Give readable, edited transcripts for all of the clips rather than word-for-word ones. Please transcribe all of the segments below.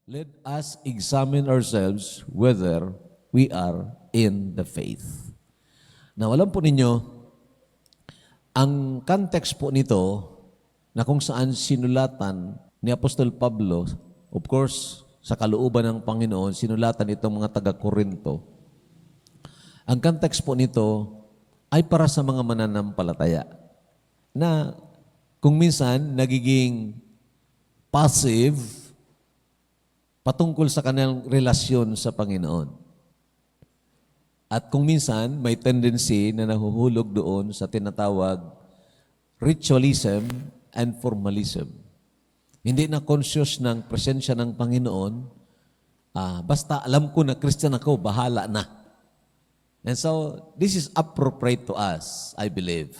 Let us examine ourselves whether we are in the faith. Now, alam po ninyo, ang context po nito na kung saan sinulatan ni Apostol Pablo, of course, sa kalooban ng Panginoon, sinulatan itong mga taga-Korinto. Ang context po nito ay para sa mga mananampalataya na kung minsan nagiging passive patungkol sa kanilang relasyon sa Panginoon. At kung minsan may tendency na nahuhulog doon sa tinatawag ritualism and formalism. Hindi na conscious ng presensya ng Panginoon, basta alam ko na Christian ako, bahala na. And so, this is appropriate to us, I believe.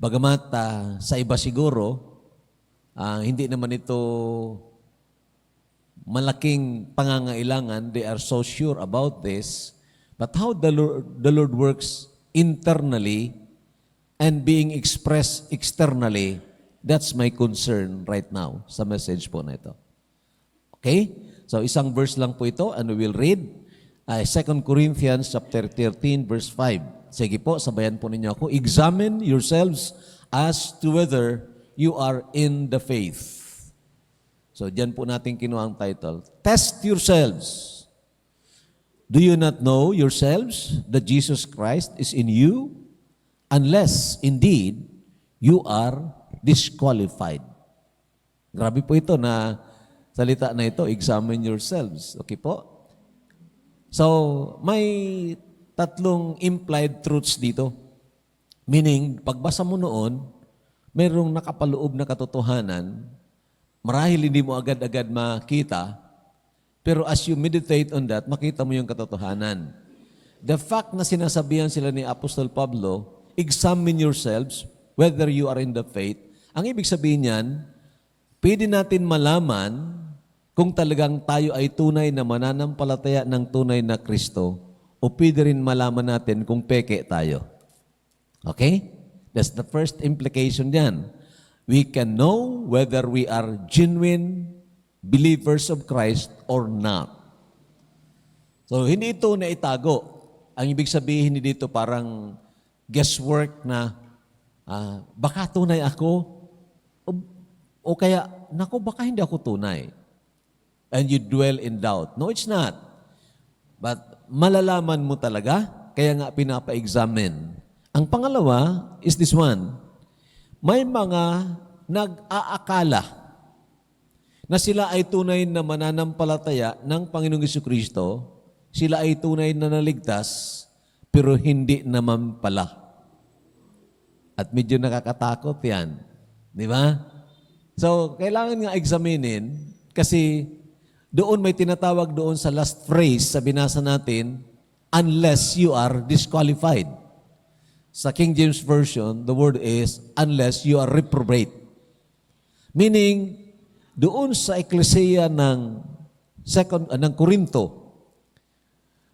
Bagamat sa iba siguro, hindi naman ito malaking pangangailangan, they are so sure about this, but how the Lord works internally and being expressed externally, that's my concern right now sa message po na ito. Okay? So isang verse lang po ito and we will read 2 Corinthians chapter 13 verse 5. Sige po, sabayan po ninyo ako. Examine yourselves as to whether you are in the faith. So, diyan po natin kinuha ang title. Test yourselves. Do you not know yourselves that Jesus Christ is in you? Unless, indeed, you are disqualified. Grabe po ito na salita na ito, examine yourselves. Okay po? So, may tatlong implied truths dito. Meaning, pagbasa mo noon, mayroong nakapaloob na katotohanan. Marahil hindi mo agad-agad makita, pero as you meditate on that, makita mo yung katotohanan. The fact na sinasabihan sila ni Apostol Pablo, examine yourselves whether you are in the faith, ang ibig sabihin niyan, pwede natin malaman kung talagang tayo ay tunay na mananampalataya ng tunay na Kristo o pwede rin malaman natin kung peke tayo. Okay? That's the first implication diyan. We can know whether we are genuine believers of Christ or not. So, hindi ito na itago. Ang ibig sabihin hindi dito parang guesswork na baka tunay ako o kaya, naku, baka hindi ako tunay. And you dwell in doubt. No, it's not. But malalaman mo talaga, kaya nga pinapa-examine. Ang pangalawa is this one. May mga nag-aakala na sila ay tunay na mananampalataya ng Panginoong Jesucristo, sila ay tunay na naligtas, pero hindi naman pala. At medyo nakakatakot yan. Di ba? So, kailangan nga examinin kasi doon may tinatawag doon sa last phrase sa binasa natin, unless you are disqualified. Sa King James Version, the word is, unless you are reprobate. Meaning, doon sa eklesiya ng Korinto,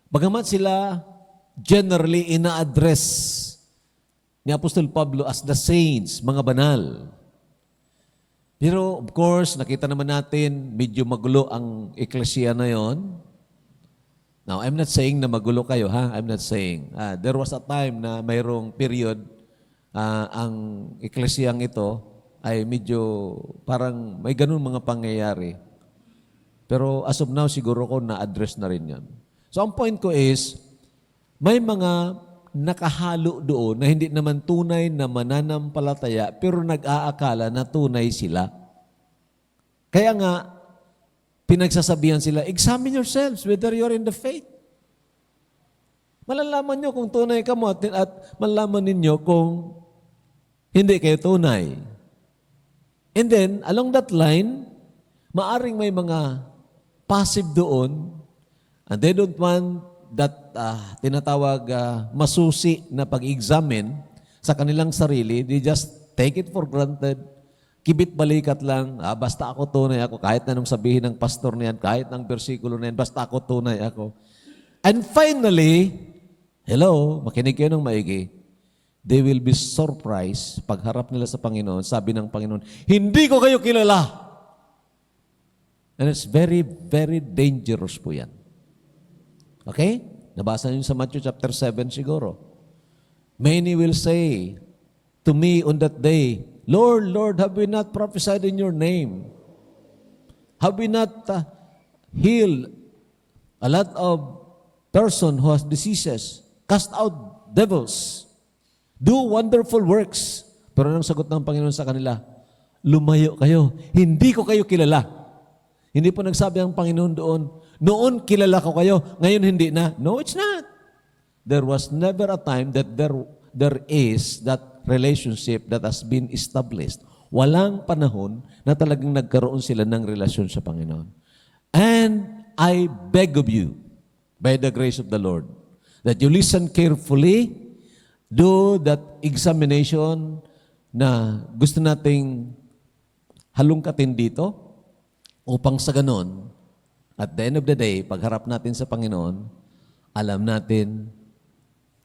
bagamat sila generally ina-address ni Apostol Pablo as the saints, mga banal. Pero of course, nakita naman natin, medyo magulo ang eklesiya na yon. Now, I'm not saying na magulo kayo, ha? I'm not saying. There was a time na mayroong period, ang eklesiyang ito ay medyo parang may ganun mga pangyayari. Pero as of now, siguro ko na-address na rin yan. So, ang point ko is, may mga nakahalo doon na hindi naman tunay na mananampalataya pero nag-aakala na tunay sila. Kaya nga, pinagsasabihan sila, examine yourselves whether you're in the faith. Malalaman nyo kung tunay ka mo at malalaman ninyo kung hindi kayo tunay. And then, along that line, maaring may mga passive doon and they don't want that tinatawag masusi na pag-examine sa kanilang sarili. They just take it for granted. Kibit balikat lang, basta ako tunay ako, kahit na nung sabihin ng pastor na yan, kahit ng versikulo na yan, basta ako tunay ako. And finally, hello, makinig kayo ng maigi, they will be surprised pagharap nila sa Panginoon. Sabi ng Panginoon, hindi ko kayo kilala. And it's very, very dangerous po yan. Okay? Nabasa niyo sa Matthew chapter 7 siguro. Many will say to me on that day, Lord, Lord, have we not prophesied in your name? Have we not healed a lot of person who has diseases, cast out devils, do wonderful works? Pero anong sagot ng Panginoon sa kanila? Lumayo kayo. Hindi ko kayo kilala. Hindi po nagsabi ang Panginoon doon, noon kilala ko kayo, ngayon hindi na. No, it's not. There was never a time that there is that relationship that has been established. Walang panahon na talagang nagkaroon sila ng relasyon sa Panginoon. And I beg of you, by the grace of the Lord, that you listen carefully, do that examination na gusto nating halungkatin dito, upang sa ganon, at the end of the day, pagharap natin sa Panginoon, alam natin,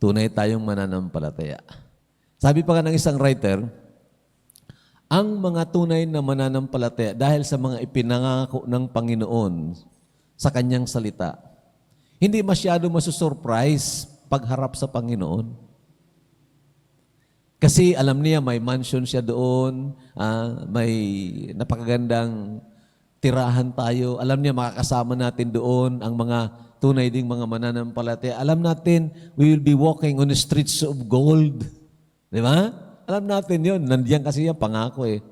tunay tayong mananampalataya. Sabi pa nga ng isang writer, ang mga tunay na mananampalataya dahil sa mga ipinangako ng Panginoon sa kanyang salita, hindi masyado masusurprise pagharap sa Panginoon. Kasi alam niya may mansion siya doon, may napakagandang tirahan tayo. Alam niya makakasama natin doon ang mga tunay ding mga mananampalataya. Alam natin we will be walking on the streets of gold. Di ba? Alam natin yun. Nandiyan kasi yan, pangako eh.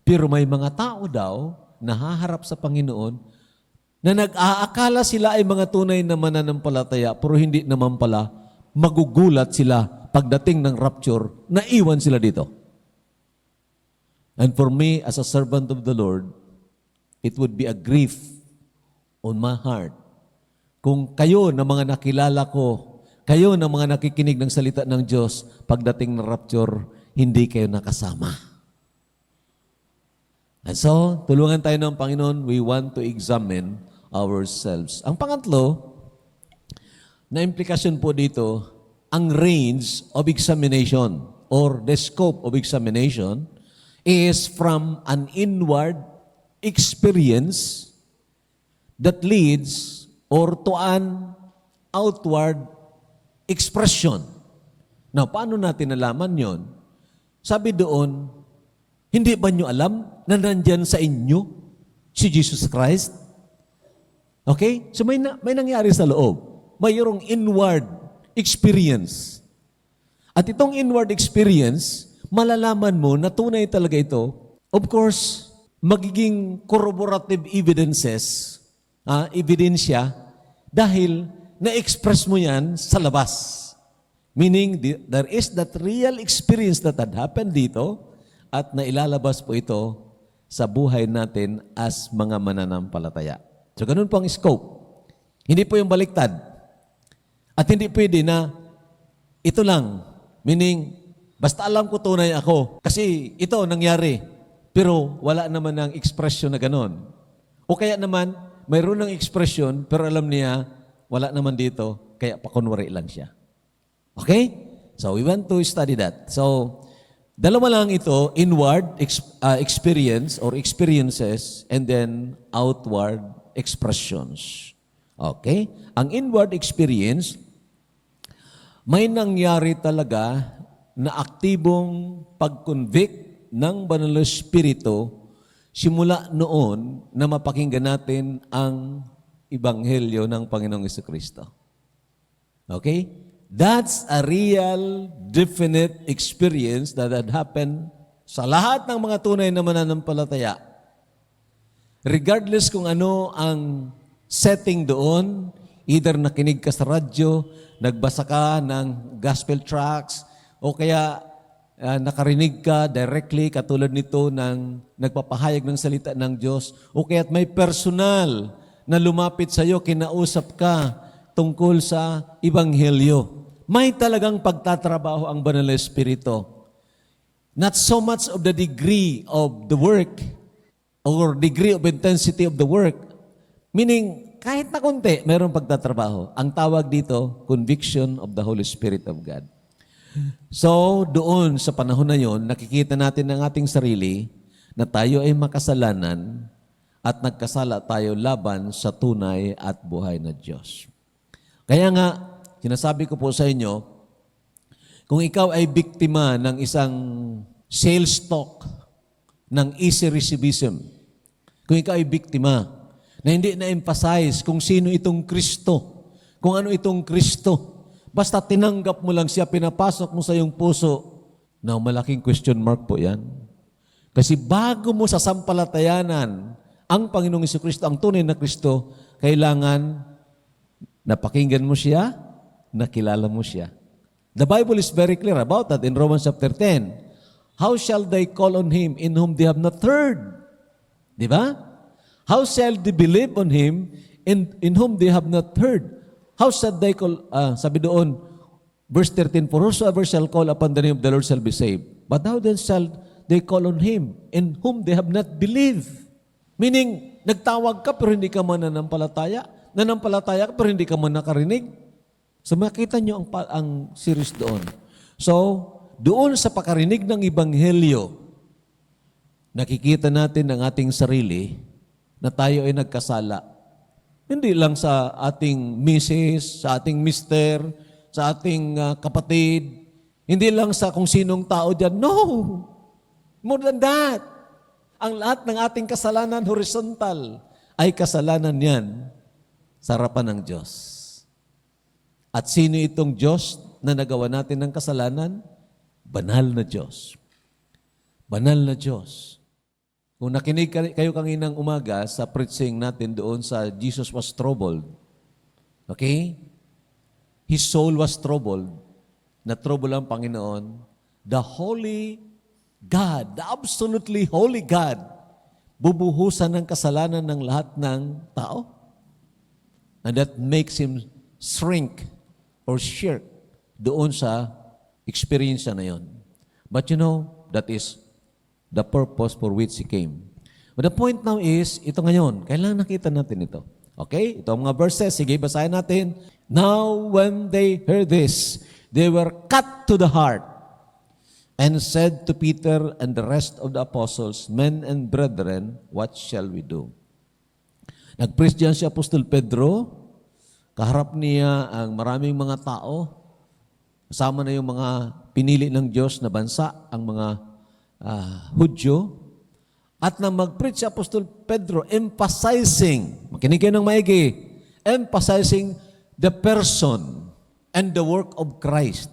Pero may mga tao daw na haharap sa Panginoon na nag-aakala sila ay mga tunay na mananampalataya pero hindi naman pala magugulat sila pagdating ng rapture, naiwan sila dito. And for me, as a servant of the Lord, it would be a grief on my heart kung kayo na mga nakilala ko, kayo na mga nakikinig ng salita ng Diyos, pagdating ng rapture, hindi kayo nakasama. And so, tulungan tayo ng Panginoon, we want to examine ourselves. Ang pangatlo, na implikasyon po dito, ang range of examination or the scope of examination is from an inward experience that leads or to an outward expression. Now, paano natin nalaman yon? Sabi doon, hindi ba nyo alam na nandyan sa inyo si Jesus Christ? Okay? So may nangyari sa loob. Mayroong inward experience. At itong inward experience, malalaman mo na tunay talaga ito. Of course, magiging corroborative evidences, ebidensya, dahil na-express mo yan sa labas. Meaning, there is that real experience that had happened dito at nailalabas po ito sa buhay natin as mga mananampalataya. So, ganun po ang scope. Hindi po yung baliktad. At hindi pwede na ito lang. Meaning, basta alam ko tunay ako. Kasi ito nangyari. Pero wala naman ng expression na ganon. O kaya naman, mayroon ng expression pero alam niya, wala naman dito. Kaya pakunwari lang siya. Okay? So, we want to study that. So, dalawa lang ito, inward experience or experiences and then outward expressions. Okay? Ang inward experience, may nangyari talaga na aktibong pag-convict ng Banal na Espiritu simula noon na mapakinggan natin ang Ebanghelyo ng Panginoong Jesucristo. Okay? That's a real, definite experience that had happened sa lahat ng mga tunay na mananampalataya. Regardless kung ano ang setting doon, either nakinig ka sa radyo, nagbasa ka ng gospel tracts, o kaya nakarinig ka directly katulad nito ng nagpapahayag ng salita ng Diyos, o kaya may personal na lumapit sa iyo, kinausap ka tungkol sa Ebanghelyo. May talagang pagtatrabaho ang Banal na Espiritu. Not so much of the degree of the work or degree of intensity of the work. Meaning, kahit na konti, mayroong pagtatrabaho. Ang tawag dito, conviction of the Holy Spirit of God. So, doon sa panahon na yon, nakikita natin ng ating sarili na tayo ay makasalanan at nagkasala tayo laban sa tunay at buhay na Diyos. Kaya nga, sinasabi ko po sa inyo, kung ikaw ay biktima ng isang sales talk ng easy recidivism, kung ikaw ay biktima na hindi na-emphasize kung sino itong Kristo, kung ano itong Kristo, basta tinanggap mo lang siya, pinapasok mo sa iyong puso, now malaking question mark po yan. Kasi bago mo sasampalatayanan ang Panginoong Jesucristo, ang tunay na Kristo, kailangan napakinggan mo siya, nakilala mo siya. The Bible is very clear about that in Romans chapter 10. How shall they call on Him in whom they have not heard? Di ba? How shall they believe on Him in whom they have not heard? How shall they call, sabi doon, verse 13, for whosoever shall call upon the name of the Lord shall be saved. But how then shall they call on Him in whom they have not believed? Meaning, nagtawag ka pero hindi ka man nanampalataya. Nanampalataya ka pero hindi ka man nakarinig. So makita nyo ang series doon. So, doon sa pakarinig ng Ebanghelyo, nakikita natin ang ating sarili na tayo ay nagkasala. Hindi lang sa ating misis, sa ating mister, sa ating kapatid, hindi lang sa kung sinong tao dyan. No! More than that. Ang lahat ng ating kasalanan horizontal ay kasalanan yan sa harapan ng Diyos. At sino itong Diyos na nagawa natin ng kasalanan? Banal na Diyos. Banal na Diyos. Kung nakinig kayo kaninang umaga sa preaching natin doon sa Jesus was troubled, okay? His soul was troubled. Na-trouble ang Panginoon. The Holy God, the absolutely Holy God, bubuhusan ng kasalanan ng lahat ng tao. And that makes Him shrink or shirk doon sa experience na yon. But you know, that is the purpose for which He came. But the point now is, ito ngayon, kailangan nakita natin ito. Okay? Ito ang mga verses. Sige, basahin natin. Now, when they heard this, they were cut to the heart and said to Peter and the rest of the apostles, men and brethren, what shall we do? Nag-preach diyan si Apostol Pedro. Kaharap niya ang maraming mga tao, kasama na yung mga pinili ng Diyos na bansa, ang mga Hudyo. At nang mag-preach si Apostol Pedro, emphasizing, makinig kayo ng maigi, emphasizing the person and the work of Christ.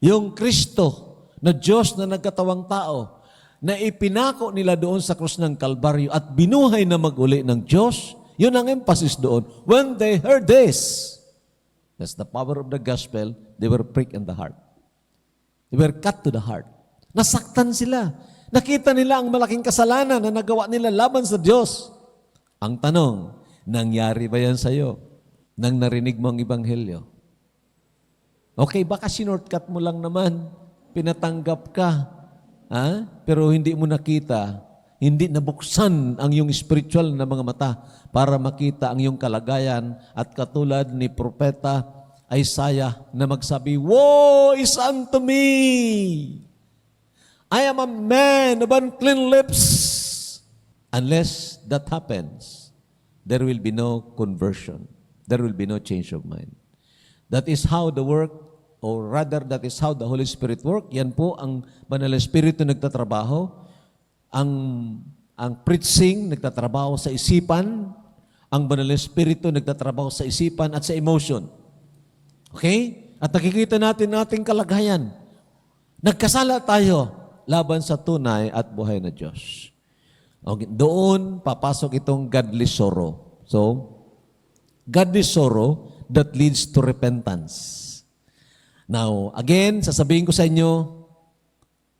Yung Kristo na Diyos na nagkatawang tao, na ipinako nila doon sa krus ng Kalbaryo at binuhay na mag-uli ng Diyos. Yun ang emphasis doon. When they heard this, that's the power of the gospel, they were pricked in the heart. They were cut to the heart. Nasaktan sila. Nakita nila ang malaking kasalanan na nagawa nila laban sa Diyos. Ang tanong, nangyari ba yan sa'yo nang narinig mo ang Ebanghelyo? Okay, baka sinortcut mo lang naman, pinatanggap ka, pero hindi mo nakita, hindi nabuksan ang iyong spiritual na mga mata para makita ang iyong kalagayan at katulad ni Propeta Isaiah na magsabi, woe is unto me! I am a man of unclean lips. Unless that happens, there will be no conversion. There will be no change of mind. That is how the work, or rather that is how the Holy Spirit work. Yan po ang Banal na Espiritu nagtatrabaho. Ang preaching nagtatrabaho sa isipan, ang Banal na Espiritu nagtatrabaho sa isipan at sa emotion. Okay? At nakikita natin ating kalagayan. Nagkasala tayo laban sa tunay at buhay na Diyos. Okay. Doon papasok itong godly sorrow. So, godly sorrow that leads to repentance. Now, again, sasabihin ko sa inyo,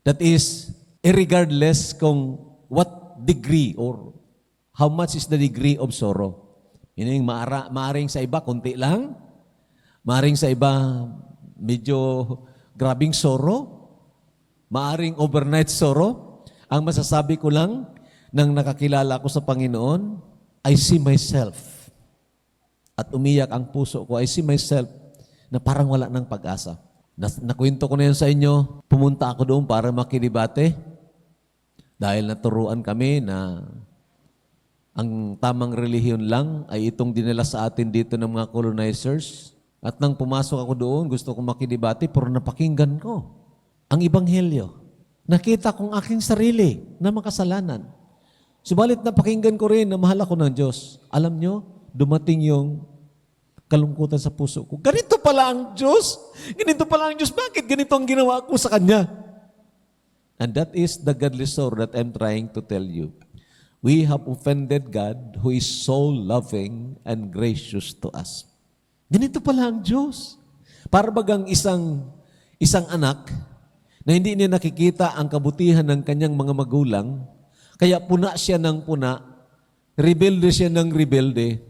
that is irregardless kung what degree or how much is the degree of sorrow. Yun yung maaring sa iba, konti lang. Maaring sa iba, medyo grabing sorrow. Maaring overnight sorrow. Ang masasabi ko lang, nang nakakilala ko sa Panginoon, I see myself. At umiyak ang puso ko, I see myself na parang wala ng pag-asa. Nakwento ko na yun sa inyo, pumunta ako doon para makidibate dahil naturuan kami na ang tamang relihiyon lang ay itong dinala sa atin dito ng mga colonizers. At nang pumasok ako doon, gusto kong makidebate, pero napakinggan ko ang Ebanghelyo. Nakita kong aking sarili na makasalanan. Subalit napakinggan ko rin na mahal ako ng Diyos. Alam nyo, dumating yung kalungkutan sa puso ko. Ganito pala ang Diyos. Ganito pala ang Diyos. Bakit ganito ang ginawa ko sa Kanya? And that is the godly sorrow that I'm trying to tell you. We have offended God who is so loving and gracious to us. Ganito pala ang Diyos. Para bagang isang anak na hindi niya nakikita ang kabutihan ng kanyang mga magulang, kaya puna siya ng puna, rebelde siya ng rebelde.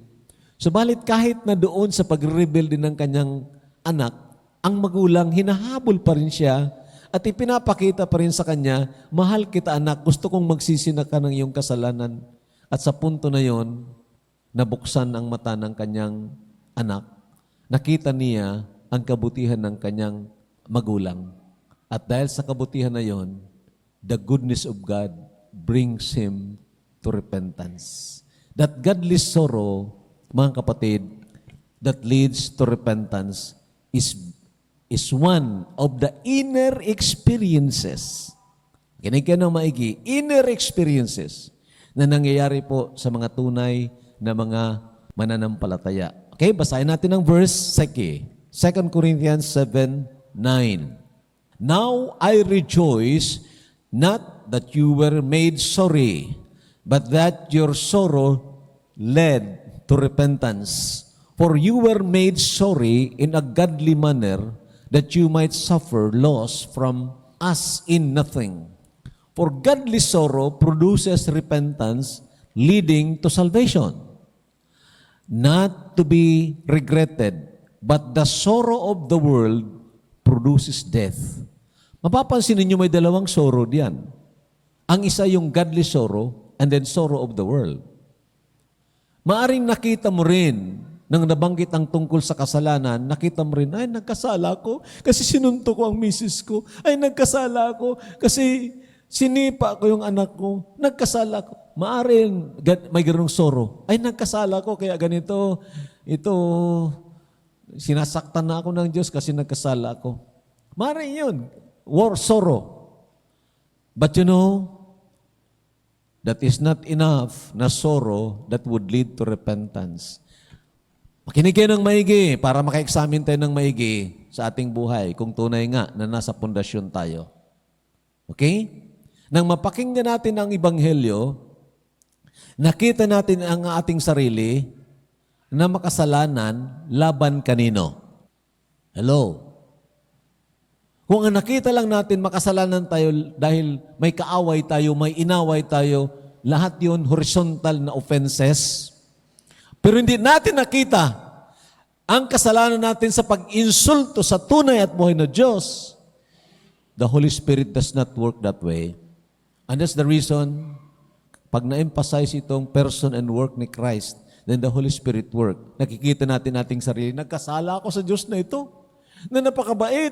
Subalit kahit na doon sa pagrebelde ng kanyang anak, ang magulang hinahabol pa rin siya at ipinapakita pa rin sa kanya, mahal kita anak, gusto kong magsisina ka ng iyong kasalanan. At sa punto na yon, nabuksan ang mata ng kanyang anak. Nakita niya ang kabutihan ng kanyang magulang. At dahil sa kabutihan na yon, the goodness of God brings him to repentance. That godly sorrow, mga kapatid, that leads to repentance is one of the inner experiences. Kinig ka ng maigi, inner experiences na nangyayari po sa mga tunay na mga mananampalataya. Okay, basahin natin ang verse 2 Corinthians 7:9. Now I rejoice not that you were made sorry, but that your sorrow led to repentance. For you were made sorry in a godly manner, that you might suffer loss from us in nothing. For godly sorrow produces repentance, leading to salvation, not to be regretted, but the sorrow of the world produces death. Mapapansin ninyo may dalawang sorrow diyan. Ang isa yung godly sorrow and then sorrow of the world. Maaring nakita mo rin nang nabanggit ang tungkol sa kasalanan, nakita mo rin, ay nagkasala ko kasi sinunto ko ang misis ko. Ay nagkasala ko kasi sinipa ko yung anak ko. Nagkasala ko. Maaring may ganung sorrow. Ay nagkasala ko kaya ganito, ito, sinasaktan na ako ng Diyos kasi nagkasala ko. Maaring yun. Sorrow. But you know, that is not enough na sorrow that would lead to repentance. Makinig kayo ng maigi para maka-examine tayo ng maigi sa ating buhay kung tunay nga na nasa pundasyon tayo. Okay? Nang mapakinggan natin ang Ebanghelyo, nakita natin ang ating sarili na makasalanan laban kanino? Hello? Kung ang nakita lang natin makasalanan tayo dahil may kaaway tayo, may inaway tayo, lahat yun horizontal na offenses. Pero hindi natin nakita ang kasalanan natin sa pag-insulto sa tunay at buhay na Diyos. The Holy Spirit does not work that way. And that's the reason, pag na-emphasize itong person and work ni Christ, then the Holy Spirit work. Nakikita natin ating sarili, nagkasala ako sa Diyos na ito, na napakabait.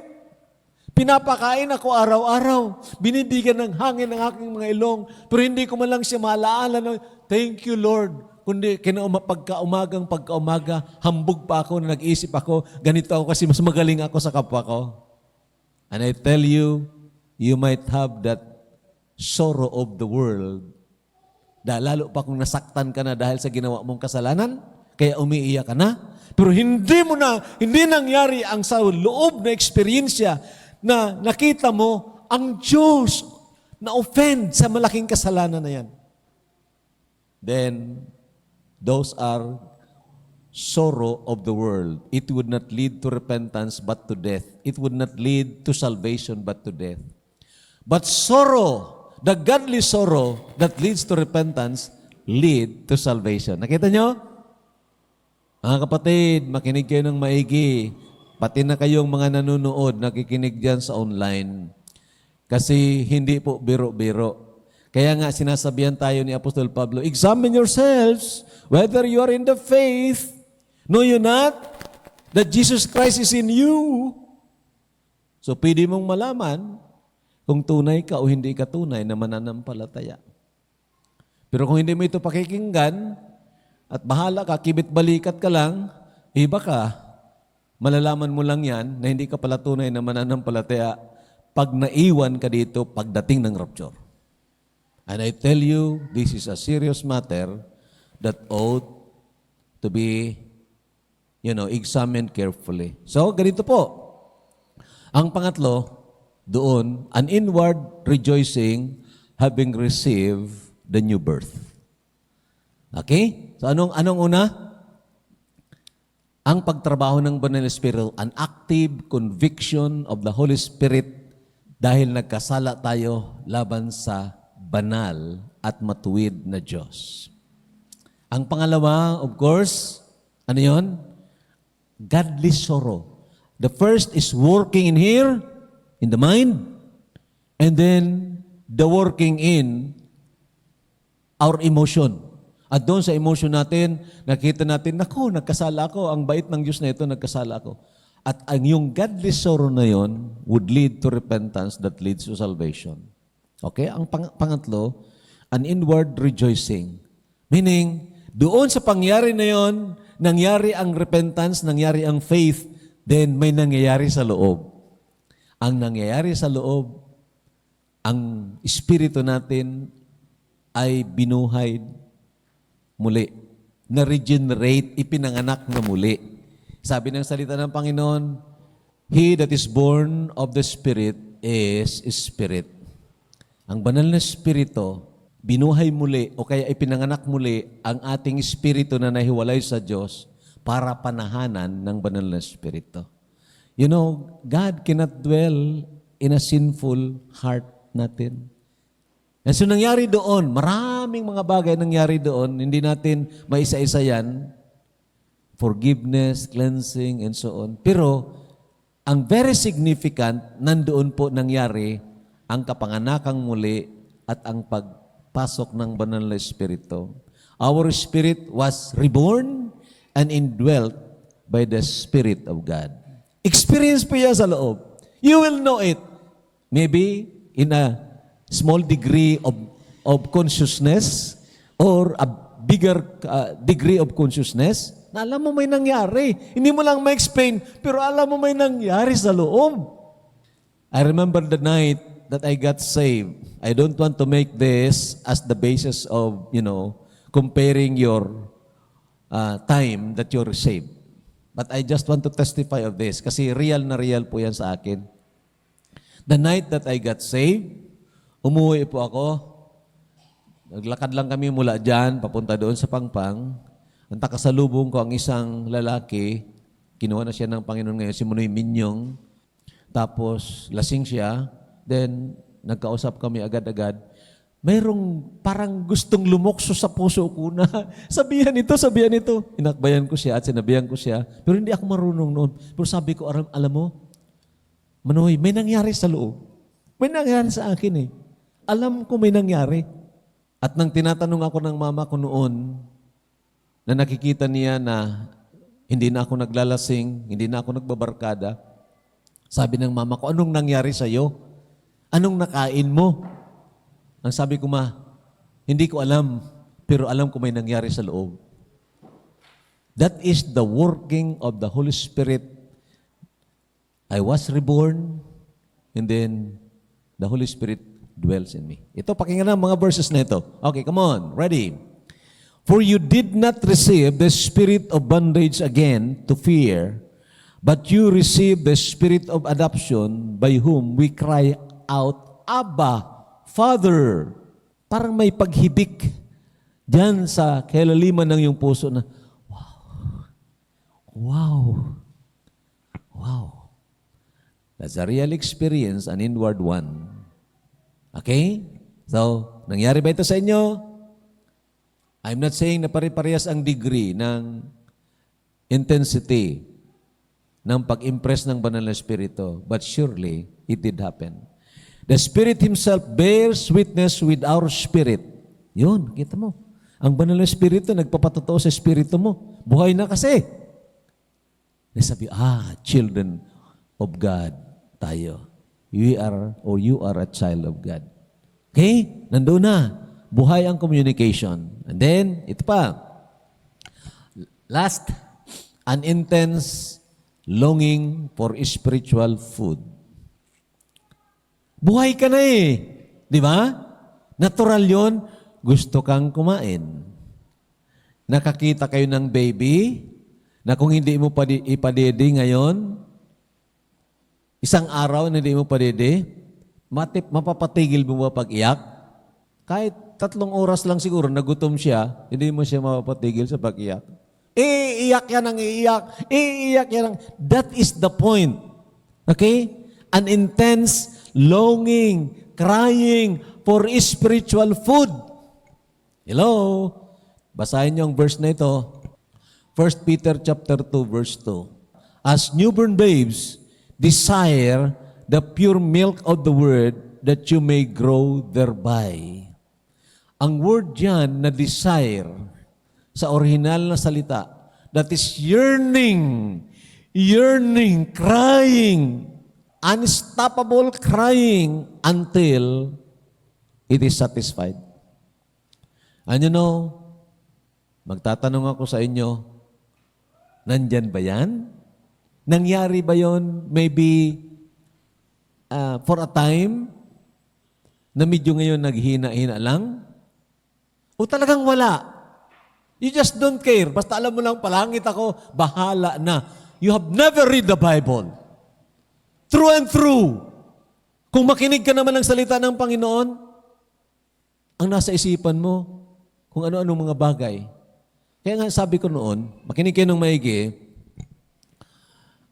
Pinapakain ako araw-araw. Binibigyan ng hangin ng aking mga ilong. Pero hindi ko man lang siya maalaala. Thank you, Lord. Kundi pagka-umaga, hambog pa ako na nag-iisip ako, ganito ako kasi mas magaling ako sa kapwa ko. And I tell you, you might have that sorrow of the world. Lalo pa kung nasaktan ka na dahil sa ginawa mong kasalanan, kaya umiiyak ka na. Pero hindi nangyari ang sa loob na eksperyensya na nakita mo ang Diyos na offend sa malaking kasalanan na yan. Then, those are sorrow of the world. It would not lead to repentance but to death. It would not lead to salvation but to death. But sorrow, the godly sorrow that leads to repentance, lead to salvation. Nakita nyo? Mga kapatid, makinig kayo ng maigi. Pati na kayong mga nanonood, nakikinig dyan sa online. Kasi hindi po biro-biro. Kaya nga sinasabihan tayo ni Apostol Pablo, examine yourselves whether you are in the faith. Know you not that Jesus Christ is in you? So pwede mong malaman kung tunay ka o hindi ka tunay na mananampalataya. Pero kung hindi mo ito pakikinggan, at bahala ka, kibit-balikat ka lang, iba ka, malalaman mo lang yan na hindi ka pala tunay na mananampalataya pag naiwan ka dito pagdating ng rapture. And I tell you, this is a serious matter that ought to be, examined carefully. So, ganito po. Ang pangatlo, doon, an inward rejoicing having received the new birth. Okay? So, anong una? Ang pagtrabaho ng Banal na Espiritu, an active conviction of the Holy Spirit dahil nagkasala tayo laban sa banal at matuwid na Diyos. Ang pangalawa, of course, ano yon? Godly sorrow. The first is working in here, in the mind, and then the working in our emotion. At doon sa emotion natin, nakita natin, naku, nagkasala ako, ang bait ng Diyos na ito, nagkasala ako. At ang yung godly sorrow na yon would lead to repentance that leads to salvation. Okay? Ang pangatlo, an inward rejoicing. Meaning, doon sa pangyari na yon, nangyari ang repentance, nangyari ang faith, then may nangyayari sa loob. Ang nangyayari sa loob, ang espiritu natin ay binuhay muli. Na-regenerate, ipinanganak na muli. Sabi ng salita ng Panginoon, He that is born of the Spirit is Spirit. Ang banal na Espiritu, binuhay muli o kaya ipinanganak muli ang ating espiritu na nahiwalay sa Diyos para panahanan ng banal na Espiritu. You know, God cannot dwell in a sinful heart natin. And so nangyari doon, maraming mga bagay nangyari doon, hindi natin maisa-isa yan, forgiveness, cleansing, and so on. Pero, ang very significant, nandoon po nangyari ang kapanganakang muli at ang pagpasok ng banal na Espiritu. Our spirit was reborn and indwelt by the Spirit of God. Experience po yan sa loob. You will know it. Maybe in a small degree of consciousness or a bigger degree of consciousness na alam mo may nangyari. Hindi mo lang ma-explain, pero alam mo may nangyari sa loob. I remember the night that I got saved. I don't want to make this as the basis of, comparing your time that you're saved. But I just want to testify of this kasi real na real po yan sa akin. The night that I got saved, umuwi po ako. Naglakad lang kami mula dyan, papunta doon sa Pangpang. Ang takasalubong ko ang isang lalaki, kinuha na siya ng Panginoon ngayon, si Munoy Minyong. Tapos lasing siya, then nagkausap kami agad-agad. Mayroong parang gustong lumokso sa puso ko na sabihan ito. Inakbayan ko siya at sinabihan ko siya. Pero hindi ako marunong noon. Pero sabi ko, alam mo, Manoy, may nangyari sa loob. May nangyari sa akin eh. Alam ko may nangyari. At nang tinatanong ako ng mama ko noon, na nakikita niya na hindi na ako naglalasing, hindi na ako nagbabarkada, sabi ng mama ko, anong nangyari sa iyo? Anong nakain mo? Ang sabi ko, ma, hindi ko alam, pero alam ko may nangyari sa loob. That is the working of the Holy Spirit. I was reborn, and then the Holy Spirit dwells in me. Ito, pakinggan ang mga verses na ito. Okay, come on, ready. For you did not receive the spirit of bondage again to fear, but you received the spirit of adoption by whom we cry out, Abba, Father. Parang may paghibik diyan sa kailaliman ng iyong puso na, wow. That's a real experience, an inward one. Okay? So, nangyari ba ito sa inyo? I'm not saying na pare-parehas ang degree ng intensity ng pag-impress ng banal na Espiritu, but surely it did happen. The Spirit Himself bears witness with our spirit. Yun, kita mo. Ang banal na Espiritu, nagpapatotoo sa Espiritu mo. Buhay na kasi. Nasabi, children of God tayo. You are a child of God. Okay? Nandoon na. buhay ang communication. And then, ito pa. Last, an intense longing for spiritual food. Buhay ka na eh. Di ba? Natural yon. Gusto kang kumain. Nakakita kayo ng baby na kung hindi mo ipadede ngayon, isang araw na hindi mo padede, mapapatigil mo ba pag-iyak? Kahit 3 oras lang siguro, nagutom siya, hindi mo siya mapapatigil sa pag-iyak. Iiyak yan ang iiyak. Iiyak yan ang... That is the point. Okay? An intense longing, crying for spiritual food. Hello? Basahin niyo ang verse na ito. 1 Peter chapter 2, verse 2. As newborn babes, desire the pure milk of the word that you may grow thereby. Ang word dyan na desire, sa original na salita, that is yearning, crying, unstoppable crying until it is satisfied. And you know, magtatanong ako sa inyo, nandyan ba yan? Nangyari ba yon? Maybe for a time na medyo ngayon naghina-hina lang? O talagang wala? You just don't care. Basta alam mo lang, palangit ako, bahala na. You have never read the Bible. Through and through. Kung makinig ka naman ng salita ng Panginoon, ang nasa isipan mo, kung ano-ano mga bagay. Kaya nga sabi ko noon, makinig kayo ng maigi,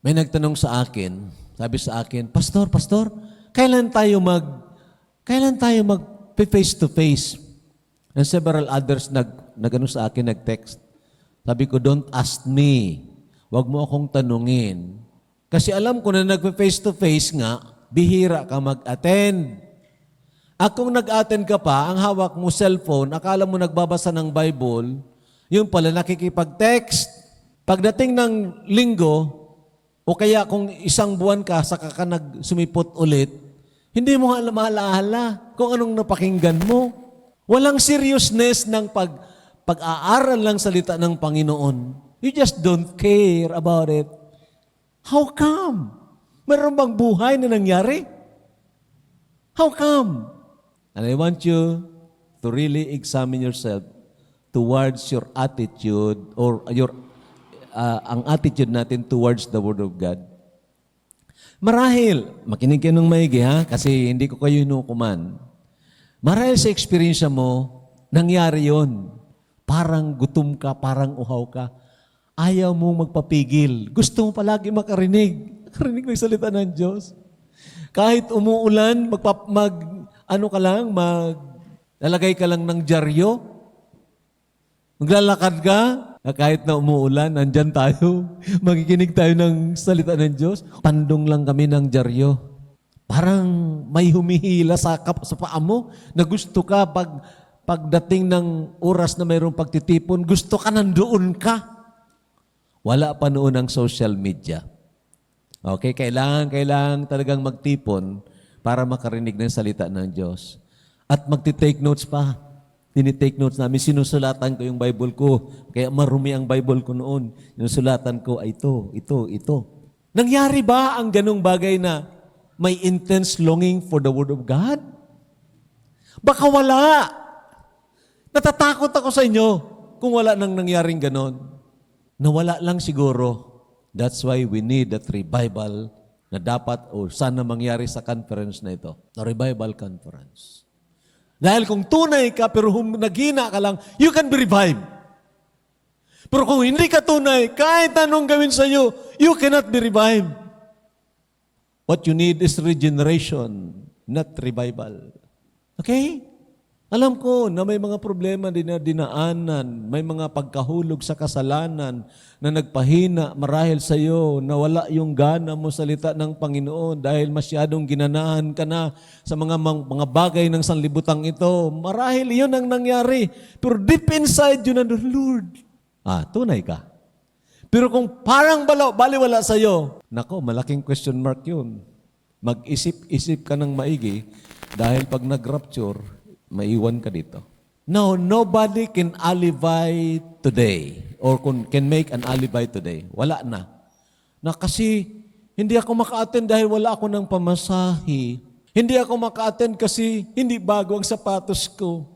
may nagtanong sa akin, sabi sa akin, Pastor, kailan tayo mag face to face? And several others nagano sa akin, nag-text. Sabi ko, don't ask me. Huwag mo akong tanungin. Kasi alam ko na nag-face to face nga, bihira ka mag-attend. Kung nag-attend ka pa, ang hawak mo cellphone, akala mo nagbabasa ng Bible, yun pala nakikipag-text. Pagdating ng linggo, o kaya kung 1 buwan ka, saka ka sumipot ulit, hindi mo maalaala kung anong napakinggan mo. Walang seriousness ng pag-aaral lang salita ng Panginoon. You just don't care about it. How come? Meron bang buhay na nangyari? How come? And I want you to really examine yourself towards your attitude or ang attitude natin towards the Word of God. Marahil, makinig kayo ng maigi ha, kasi hindi ko kayo inukuman. Marahil sa experience mo, nangyari yon. Parang gutom ka, parang uhaw ka. Ayaw mo magpapigil. Gusto mo palagi makarinig. Makarinig ng salita ng Diyos. Kahit umuulan, lalagay ka lang ng dyaryo. Maglalakad ka, kahit na umuulan, nandyan tayo. Magikinig tayo ng salita ng Diyos. Pandong lang kami ng dyaryo. Parang may humihila sa paa mo na gusto ka pagdating ng oras na mayroong pagtitipon, gusto ka nandoon ka. Wala pa noon ang social media. Okay, kailangan talagang magtipon para makarinig ng salita ng Diyos. At magti-take notes pa. Tini-take notes namin. Sinusulatan ko yung Bible ko. Kaya marumi ang Bible ko noon. Sinusulatan ko ay ito. Nangyari ba ang ganong bagay na may intense longing for the Word of God? Baka wala. Natatakot ako sa inyo kung wala nang nangyaring ganon. Nawala lang siguro. That's why we need that revival na dapat o sana mangyari sa conference na ito. The revival conference. Dahil kung tunay ka pero naghina ka lang, you can be revived. Pero kung hindi ka tunay, kahit anong gawin sa iyo, you cannot be revived. What you need is regeneration, not revival. Okay? Alam ko na may mga problema din na dinaanan, may mga pagkahulog sa kasalanan na nagpahina marahil sa iyo na wala yung gana mo salita ng Panginoon dahil masyadong ginanahan ka na sa mga bagay ng sanlibutan ito. Marahil iyon ang nangyari. Pero deep inside yun na, Lord, tunay ka. Pero kung parang baliwala sa iyo, nako, malaking question mark yun. Mag-isip-isip ka ng maigi dahil pag nag-rapture, maiwan ka dito. No, nobody can alibi today or can make an alibi today. Wala na. Na kasi hindi ako maka-attend dahil wala ako ng pamasahe. Hindi ako maka-attend kasi hindi bago ang sapatos ko.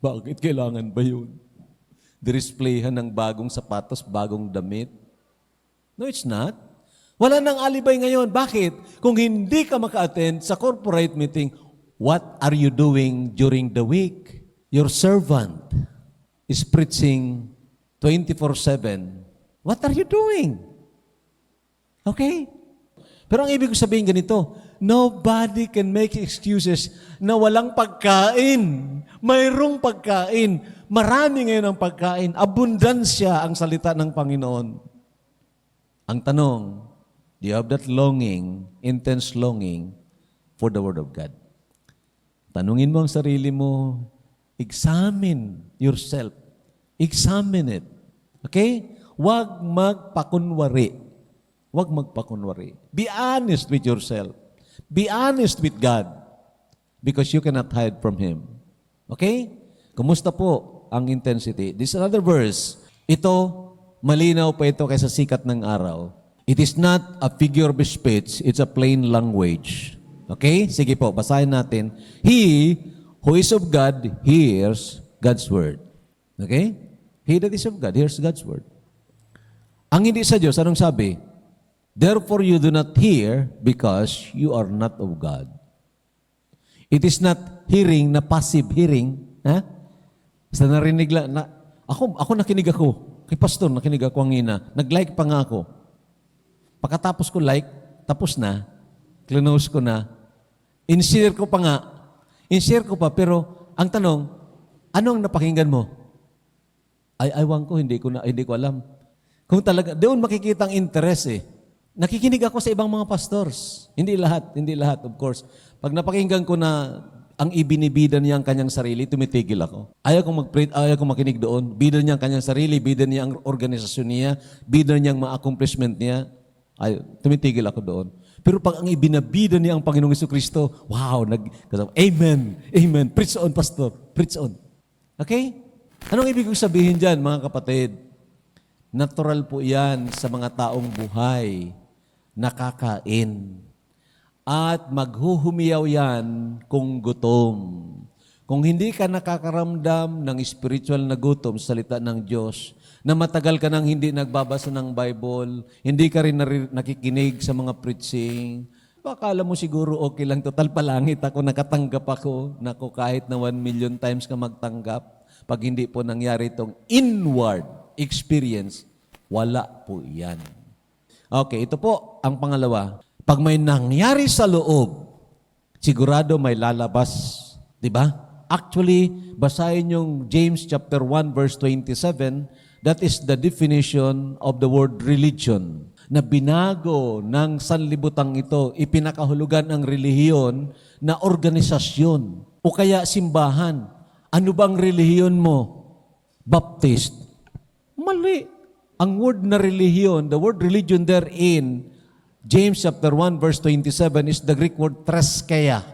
Bakit kailangan ba yun? Displayhan ng bagong sapatos, bagong damit? No, it's not. Wala nang alibay ngayon. Bakit? Kung hindi ka maka-attend sa corporate meeting, what are you doing during the week? Your servant is preaching 24/7. What are you doing? Okay? Pero ang ibig ko sabihin ganito, nobody can make excuses na walang pagkain. Mayroong pagkain. Marami ngayon ang pagkain. Abundansya ang salita ng Panginoon. Ang tanong, do you have that longing, intense longing for the Word of God? Tanungin mo ang sarili mo, examine yourself. Examine it. Okay? Huwag magpakunwari. Huwag magpakunwari. Be honest with yourself. Be honest with God. Because you cannot hide from Him. Okay? Kumusta po ang intensity? This is another verse. Ito, malinaw pa ito kaysa sikat ng araw. It is not a figure of speech, it's a plain language. Okay? Sige po, basahin natin. He who is of God hears God's word. Okay? He that is of God hears God's word. Ang hindi sa Diyos, anong sabi? Therefore you do not hear because you are not of God. It is not hearing na passive hearing. Ha? Basta narinig lang. Ako nakinig ako. Kay pastor, nakinig ako ang ina. Nag-like pa nga ako. Pagkatapos ko like, tapos na. Close ko na. In-share ko pa nga. In-share ko pa, pero ang tanong, anong napakinggan mo? Aywan ko, hindi ko alam. Kung talaga, doon makikita ang interest eh. Nakikinig ako sa ibang mga pastors. Hindi lahat, of course. Pag napakinggan ko na ang ibinibida niya ang kanyang sarili, tumitigil ako. Ayaw kong makinig doon. Bida niya ang kanyang sarili, bida niya ang organisasyon niya, bida niya ang mga accomplishment niya. Tumitigil ako doon. Pero pag ang ibinabida niya ang Panginoong Jesucristo, wow, amen, amen. Preach on, pastor. Preach on. Okay? Anong ibig kong sabihin dyan, mga kapatid? Natural po yan sa mga taong buhay, nakakain. At maghuhumiyaw yan kung gutom. Kung hindi ka nakakaramdam ng spiritual na gutom, salita ng Diyos, na matagal ka nang hindi nagbabasa ng Bible, hindi ka rin nakikinig sa mga preaching, akala mo siguro okay lang, total palangit ako, nakatanggap ako, naku kahit na 1 million times ka magtanggap, pag hindi po nangyari itong inward experience, wala po yan. Okay, ito po ang pangalawa. Pag may nangyari sa loob, sigurado may lalabas. Di ba? Actually, basahin yung James chapter 1 verse 27, that is the definition of the word religion. Na binago ng sanlibutang ito, ipinakahulugan ang relihiyon na organisasyon o kaya simbahan. Ano bang relihiyon mo? Baptist. Mali. Ang word na relihiyon, the word religion therein, James chapter 1 verse 27 is the Greek word treskeia.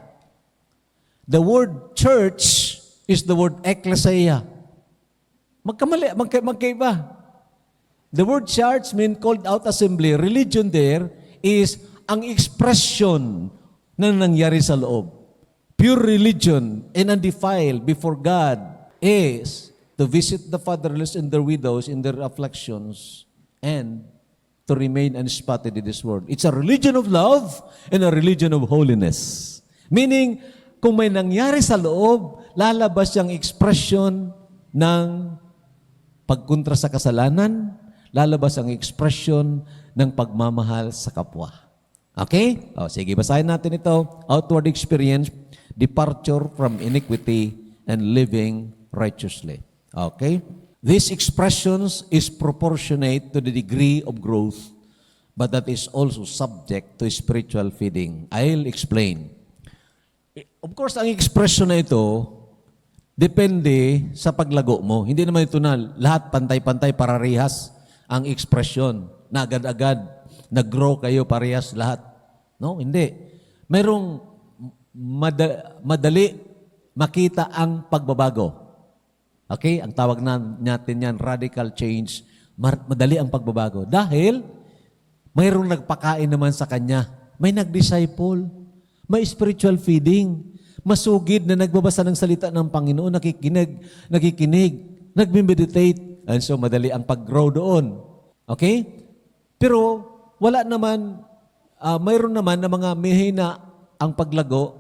The word church is the word ekklesia. Magkaiba. The word church means called out assembly. Religion there is ang expression na nangyari sa loob. Pure religion and undefiled before God is to visit the fatherless and the widows in their afflictions and to remain unspotted in this world. It's a religion of love and a religion of holiness. Meaning, kung may nangyari sa loob, lalabas yung expression ng pagkontra sa kasalanan, lalabas ang expression ng pagmamahal sa kapwa. Okay? Sige, basahin natin ito. Outward experience, departure from iniquity, and living righteously. Okay? These expressions is proportionate to the degree of growth, but that is also subject to spiritual feeding. I'll explain. Of course, ang expression na ito, depende sa paglago mo. Hindi naman ito na lahat pantay-pantay parehas ang expression na agad-agad nag-grow kayo parehas lahat. No, hindi. Mayroong madali makita ang pagbabago. Okay? Ang tawag natin yan, radical change. Madali ang pagbabago. Dahil mayroong nagpakain naman sa kanya. May nag-disciple. May spiritual feeding. Masugid na nagbabasa ng salita ng Panginoon, nakikinig, nagme-meditate. And so, madali ang pag-grow doon. Okay? Pero, wala naman, mayroon naman na mga mahina ang paglago,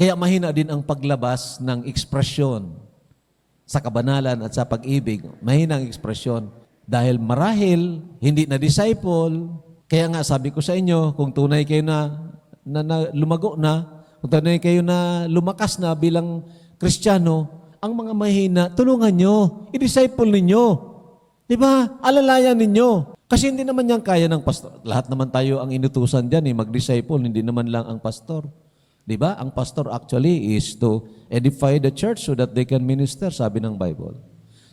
kaya mahina din ang paglabas ng ekspresyon sa kabanalan at sa pag-ibig. Mahina ang ekspresyon. Dahil marahil, hindi na disciple, kaya nga sabi ko sa inyo, kung tunay kayo na lumago na, kung tunay kayo na lumakas na bilang Kristiyano, ang mga mahina, tulungan nyo, i-disciple ninyo. Diba? Alalayan ninyo. Kasi hindi naman yan kaya ng pastor. Lahat naman tayo ang inutusan dyan, mag-disciple, hindi naman lang ang pastor. Diba? Ang pastor actually is to edify the church so that they can minister, sabi ng Bible.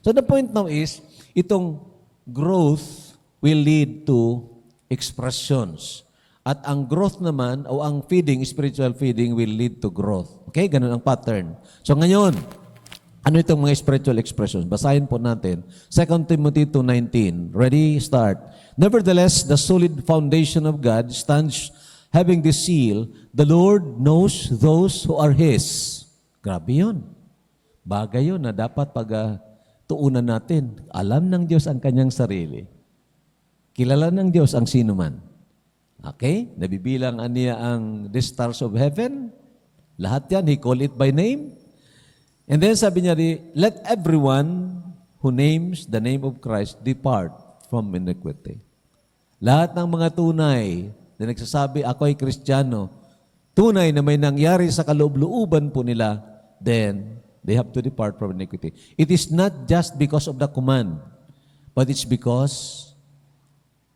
So the point now is, itong growth will lead to expressions. At ang growth naman, o ang feeding, spiritual feeding, will lead to growth. Okay? Ganun ang pattern. So ngayon, ano itong mga spiritual expressions? Basahin po natin. 2 Timothy 2:19. Ready? Start. Nevertheless, the solid foundation of God stands having this seal, the Lord knows those who are His. Grabe yun. Bagay yun na dapat tuunan natin. Alam ng Diyos ang kanyang sarili. Kilala ng Diyos ang sino man. Okay? Nabibilang niya ang the stars of heaven. Lahat yan, He call it by name. And then sabi niya, let everyone who names the name of Christ depart from iniquity. Lahat ng mga tunay na nagsasabi, ako ay Kristiyano, tunay na may nangyari sa kaloob-looban po nila, then they have to depart from iniquity. It is not just because of the command, but it's because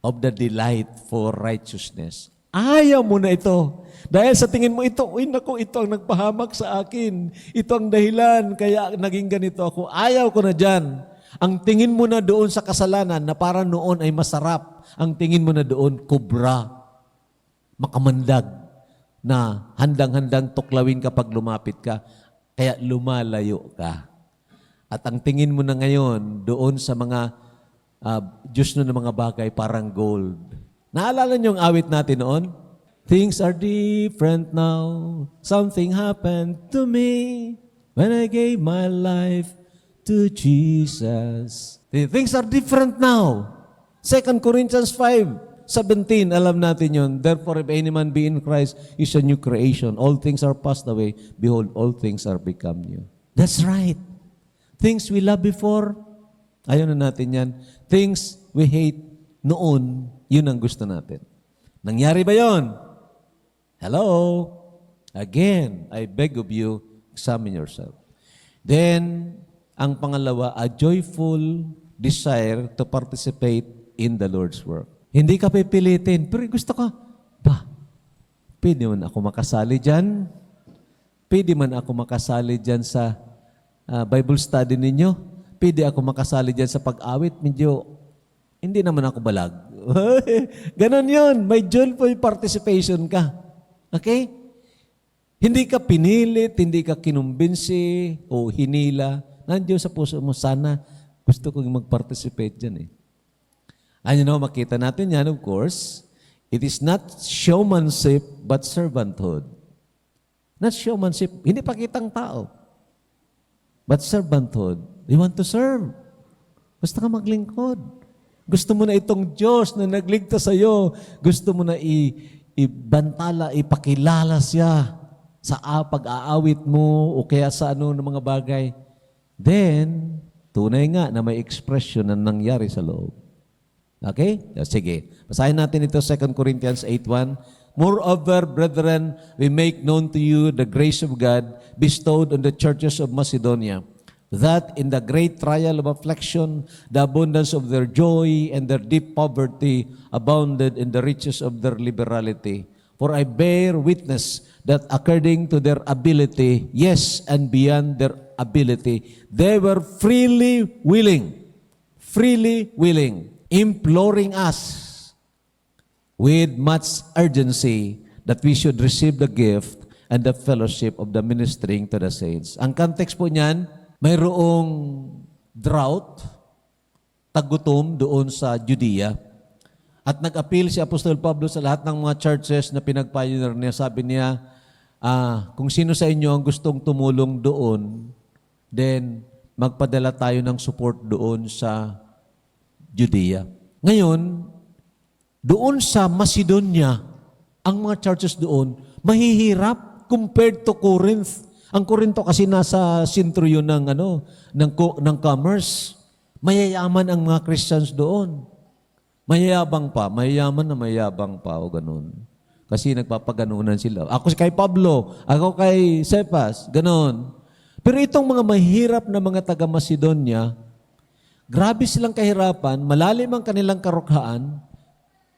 of the delight for righteousness. Ayaw mo na ito. Dahil sa tingin mo ito, uy naku, ito ang nagpahamak sa akin. Ito ang dahilan, kaya naging ganito ako. Ayaw ko na dyan. Ang tingin mo na doon sa kasalanan na para noon ay masarap. Ang tingin mo na doon, kubra. Makamandag. Na handang-handang tuklawin kapag lumapit ka. Kaya lumalayo ka. At ang tingin mo na ngayon doon sa mga Diyos na ng mga bagay, parang gold. Naalala niyo yung awit natin noon? Things are different now. Something happened to me when I gave my life to Jesus. Things are different now. 2 Corinthians 5:17, alam natin yun. Therefore, if any man be in Christ, is a new creation. All things are passed away. Behold, all things are become new. That's right. Things we loved before, ayaw na natin yan. Things we hate noon, yun ang gusto natin. Nangyari ba yon? Hello? Again, I beg of you, examine yourself. Then, ang pangalawa, a joyful desire to participate in the Lord's work. Hindi ka pipilitin, pero gusto ka, pwede man ako makasali dyan? Pwede man ako makasali dyan sa Bible study ninyo? Pwede ako makasali dyan sa pag-awit, medyo, hindi naman ako balag. Ganon yun. May joyful participation ka. Okay? Hindi ka pinilit, hindi ka kinumbinsi o hinila. Nandiyo sa puso mo, sana gusto kong mag-participate dyan eh. And makita natin yan, of course, it is not showmanship, but servanthood. Not showmanship, hindi pakitang tao, but servanthood. You want to serve. Gusto ka maglingkod. Gusto mo na itong Diyos na nagligtas sa iyo. Gusto mo na ibantala, ipakilala siya sa pag-aawit mo o kaya sa ng mga bagay. Then, tunay nga na may expression na nangyari sa loob. Okay? Sige. Basahin natin ito, 2 Corinthians 8:1. Moreover, brethren, we make known to you the grace of God bestowed on the churches of Macedonia, that in the great trial of affliction, the abundance of their joy and their deep poverty abounded in the riches of their liberality. For I bear witness that according to their ability, yes, and beyond their ability, they were freely willing, imploring us with much urgency that we should receive the gift and the fellowship of the ministering to the saints. Ang context po niyan, mayroong drought, tagutom doon sa Judea. At nag-appeal si Apostol Pablo sa lahat ng mga churches na pinag-pioneer niya. Sabi niya, kung sino sa inyo ang gustong tumulong doon, then magpadala tayo ng support doon sa Judea. Ngayon, doon sa Macedonia, ang mga churches doon, mahihirap compared to Corinth. Ang Corinto kasi nasa sentro yun ng commerce. Mayayaman ang mga Christians doon. Mayayabang pa, mayayaman na mayayabang pa o ganun. Kasi nagpapaganunan sila. Ako kay Pablo, ako kay Cephas, ganun. Pero itong mga mahirap na mga taga-Macedonia, grabe silang kahirapan, malalim ang kanilang karukhaan,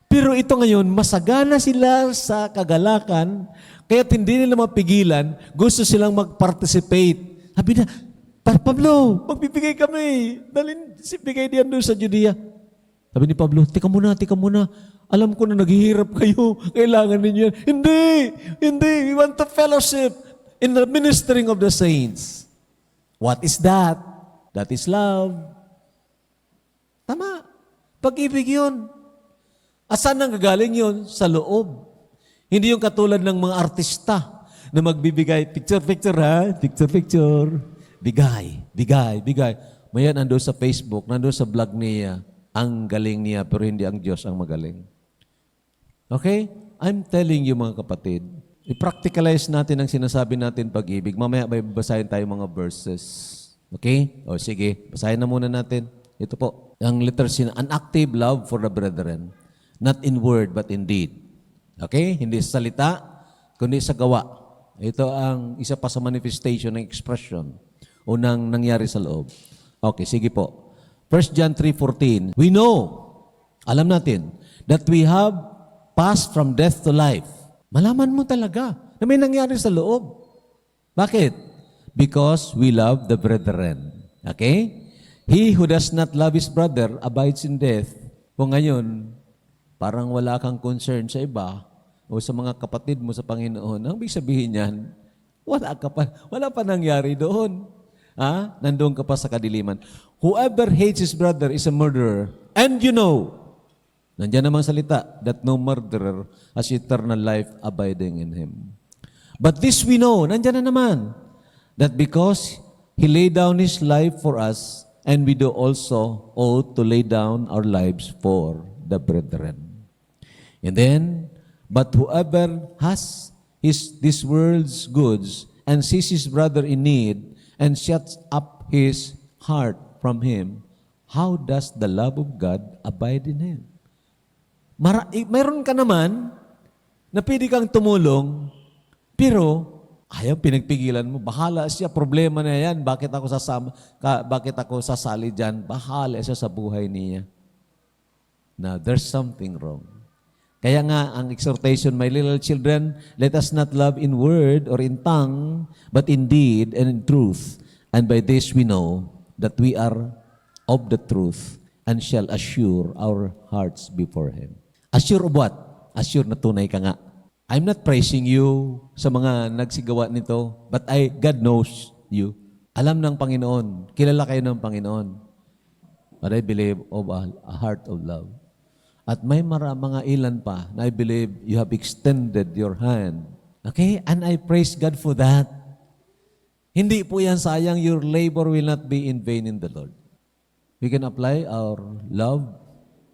pero ito ngayon, masagana sila sa kagalakan, kaya hindi nila mapigilan, gusto silang mag-participate. Sabi na, Pablo, magbibigay kami. Dalhin, bigay diyan doon sa Judea. Sabi ni Pablo, tika muna. Alam ko na naghihirap kayo. Kailangan ninyo yan. Hindi. We want the fellowship in the ministering of the saints. What is that? That is love. Tama. Pag-ibig yun. Asan nang gagaling yun? Sa loob. Hindi yung katulad ng mga artista na magbibigay, picture ha? Picture. Bigay. Mayan ando sa Facebook, nando sa blog niya. Ang galing niya, pero hindi ang Diyos ang magaling. Okay? I'm telling you mga kapatid, i-practicalize natin ang sinasabi natin pag-ibig. Mamaya may basahin tayo mga verses. Okay? O sige, basahin na muna natin. Ito po, ang letter C, an active love for the brethren, not in word but in deed. Okay? Hindi sa salita, kundi sa gawa. Ito ang isa pa sa manifestation ng expression o nang nangyari sa loob. Okay, sige po. 1 John 3:14, we know, alam natin, that we have passed from death to life. Malaman mo talaga na may nangyari sa loob. Bakit? Because we love the brethren. Okay? He who does not love his brother abides in death. Kung ngayon, parang wala kang concern sa iba o sa mga kapatid mo sa Panginoon, ang ibig sabihin niyan, wala pa nangyari doon. Nandun ka pa sa kadiliman. Whoever hates his brother is a murderer. And you know, nandiyan namang salita, that no murderer has eternal life abiding in him. But this we know, nandiyan na naman, that because he laid down his life for us, and we do also ought to lay down our lives for the brethren. And then, but whoever has this world's goods and sees his brother in need, and shuts up his heart from him, how does the love of God abide in him? Mayroon ka naman na pwede kang tumulong, pero ayaw, pinagpigilan mo. Bahala siya, problema na yan. Bakit ako sasali dyan? Bahala siya sa buhay niya. Now, there's something wrong. Kaya nga, ang exhortation, my little children, let us not love in word or in tongue, but in deed and in truth. And by this we know that we are of the truth and shall assure our hearts before Him. Assure of what? Assure na tunay ka nga. I'm not praising you sa mga nagsigawa nito, but God knows you. Alam ng Panginoon, kilala kayo ng Panginoon. But I believe of a heart of love. At may mga ilan pa na I believe you have extended your hand. Okay? And I praise God for that. Hindi po yan sayang. Your labor will not be in vain in the Lord. We can apply our love.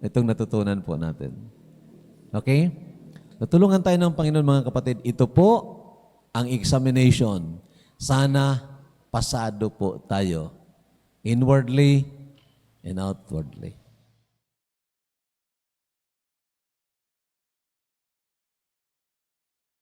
Itong natutunan po natin. Okay? Natulungan tayo ng Panginoon mga kapatid. Ito po ang examination. Sana pasado po tayo. Inwardly and outwardly.